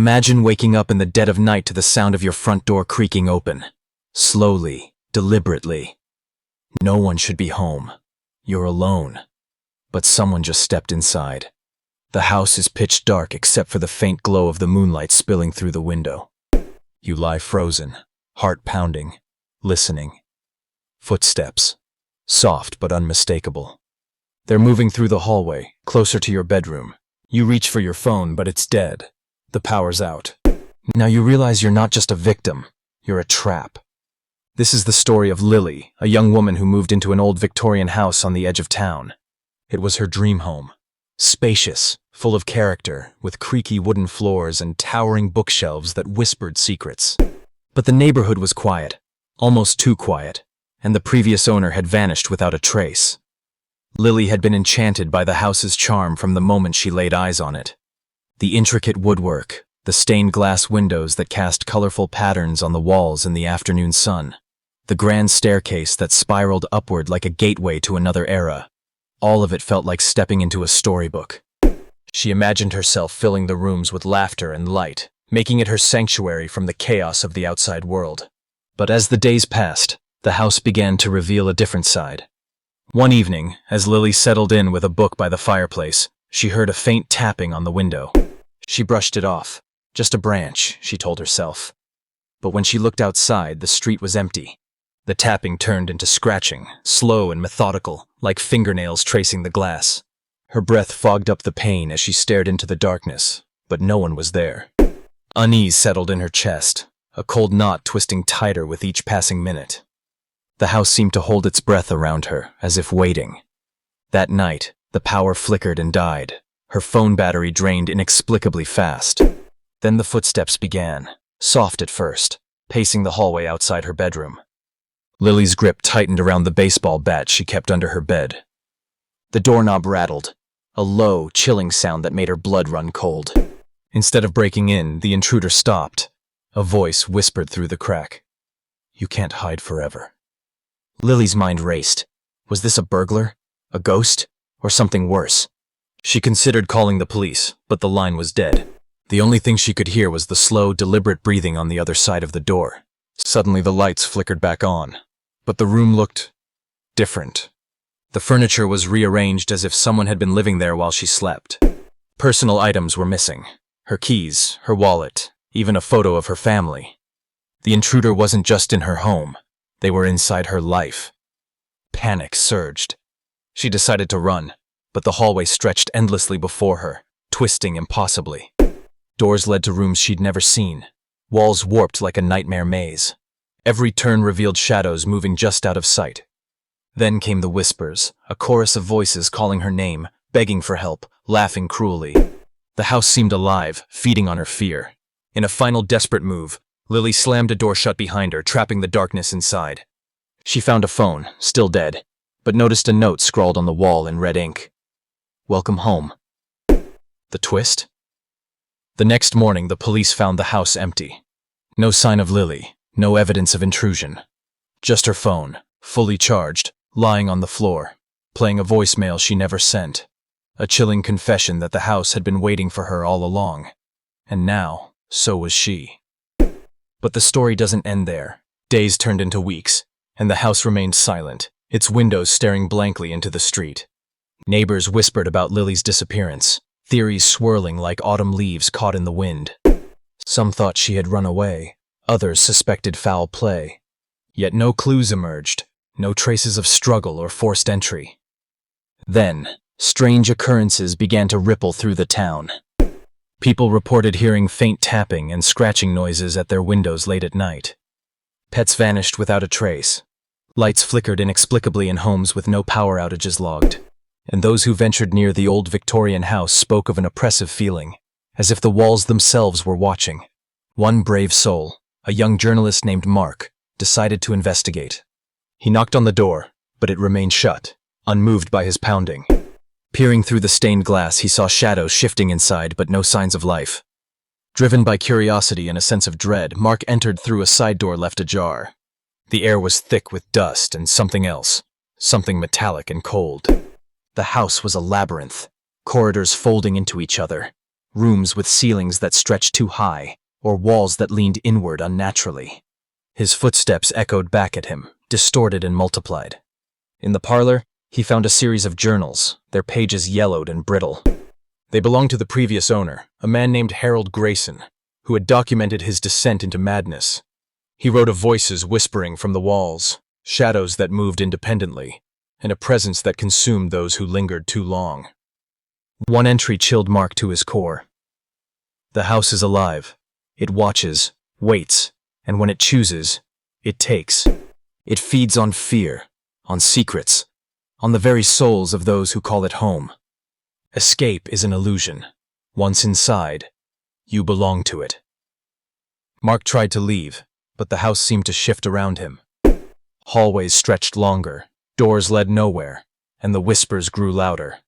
Imagine waking up in the dead of night to the sound of your front door creaking open. Slowly, deliberately. No one should be home. You're alone. But someone just stepped inside. The house is pitch dark except for the faint glow of the moonlight spilling through the window. You lie frozen, heart pounding, listening. Footsteps. Soft but unmistakable. They're moving through the hallway, closer to your bedroom. You reach for your phone, but it's dead. The power's out. Now you realize you're not just a victim, you're a trap. This is the story of Lily, a young woman who moved into an old Victorian house on the edge of town. It was her dream home. Spacious, full of character, with creaky wooden floors and towering bookshelves that whispered secrets. But the neighborhood was quiet, almost too quiet, and the previous owner had vanished without a trace. Lily had been enchanted by the house's charm from the moment she laid eyes on it. The intricate woodwork, the stained glass windows that cast colorful patterns on the walls in the afternoon sun, the grand staircase that spiraled upward like a gateway to another era. All of it felt like stepping into a storybook. She imagined herself filling the rooms with laughter and light, making it her sanctuary from the chaos of the outside world. But as the days passed, the house began to reveal a different side. One evening, as Lily settled in with a book by the fireplace, she heard a faint tapping on the window. She brushed it off. Just a branch, she told herself. But when she looked outside, the street was empty. The tapping turned into scratching, slow and methodical, like fingernails tracing the glass. Her breath fogged up the pain as she stared into the darkness, but no one was there. Unease settled in her chest, a cold knot twisting tighter with each passing minute. The house seemed to hold its breath around her, as if waiting. That night, the power flickered and died. Her phone battery drained inexplicably fast. Then the footsteps began, soft at first, pacing the hallway outside her bedroom. Lily's grip tightened around the baseball bat she kept under her bed. The doorknob rattled, a low, chilling sound that made her blood run cold. Instead of breaking in, the intruder stopped. A voice whispered through the crack. "You can't hide forever." Lily's mind raced. Was this a burglar? A ghost? Or something worse? She considered calling the police, but the line was dead. The only thing she could hear was the slow, deliberate breathing on the other side of the door. Suddenly the lights flickered back on, but the room looked different. The furniture was rearranged as if someone had been living there while she slept. Personal items were missing. Her keys, her wallet, even a photo of her family. The intruder wasn't just in her home. They were inside her life. Panic surged. She decided to run, but the hallway stretched endlessly before her, twisting impossibly. Doors led to rooms she'd never seen, walls warped like a nightmare maze. Every turn revealed shadows moving just out of sight. Then came the whispers, a chorus of voices calling her name, begging for help, laughing cruelly. The house seemed alive, feeding on her fear. In a final desperate move, Lily slammed a door shut behind her, trapping the darkness inside. She found a phone, still dead, but noticed a note scrawled on the wall in red ink. "Welcome home." The twist? The next morning, the police found the house empty. No sign of Lily, no evidence of intrusion. Just her phone, fully charged, lying on the floor, playing a voicemail she never sent. A chilling confession that the house had been waiting for her all along. And now, so was she. But the story doesn't end there. Days turned into weeks, and the house remained silent, its windows staring blankly into the street. Neighbors whispered about Lily's disappearance, theories swirling like autumn leaves caught in the wind. Some thought she had run away, others suspected foul play. Yet no clues emerged, no traces of struggle or forced entry. Then, strange occurrences began to ripple through the town. People reported hearing faint tapping and scratching noises at their windows late at night. Pets vanished without a trace. Lights flickered inexplicably in homes with no power outages logged. And those who ventured near the old Victorian house spoke of an oppressive feeling, as if the walls themselves were watching. One brave soul, a young journalist named Mark, decided to investigate. He knocked on the door, but it remained shut, unmoved by his pounding. Peering through the stained glass, he saw shadows shifting inside, but no signs of life. Driven by curiosity and a sense of dread, Mark entered through a side door left ajar. The air was thick with dust and something else, something metallic and cold. The house was a labyrinth, corridors folding into each other, rooms with ceilings that stretched too high, or walls that leaned inward unnaturally. His footsteps echoed back at him, distorted and multiplied. In the parlor, he found a series of journals, their pages yellowed and brittle. They belonged to the previous owner, a man named Harold Grayson, who had documented his descent into madness. He wrote of voices whispering from the walls, shadows that moved independently, and a presence that consumed those who lingered too long. One entry chilled Mark to his core. The house is alive. It watches, waits, and when it chooses, it takes. It feeds on fear, on secrets, on the very souls of those who call it home. Escape is an illusion. Once inside, you belong to it. Mark tried to leave, but the house seemed to shift around him. Hallways stretched longer, doors led nowhere, and the whispers grew louder.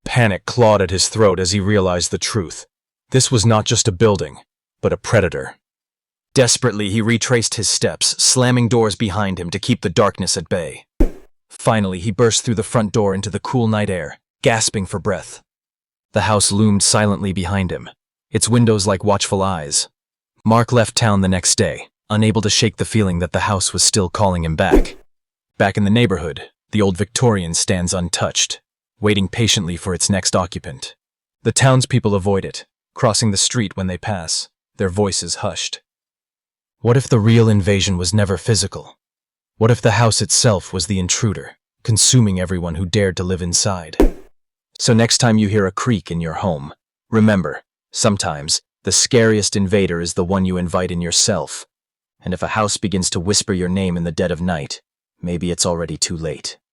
Panic clawed at his throat as he realized the truth. This was not just a building, but a predator. Desperately, he retraced his steps, slamming doors behind him to keep the darkness at bay. Finally, he burst through the front door into the cool night air, gasping for breath. The house loomed silently behind him, its windows like watchful eyes. Mark left town the next day, unable to shake the feeling that the house was still calling him back. Back in the neighborhood, the old Victorian stands untouched, waiting patiently for its next occupant. The townspeople avoid it, crossing the street when they pass, their voices hushed. What if the real invasion was never physical? What if the house itself was the intruder, consuming everyone who dared to live inside? So next time you hear a creak in your home, remember, sometimes the scariest invader is the one you invite in yourself. And if a house begins to whisper your name in the dead of night, maybe it's already too late.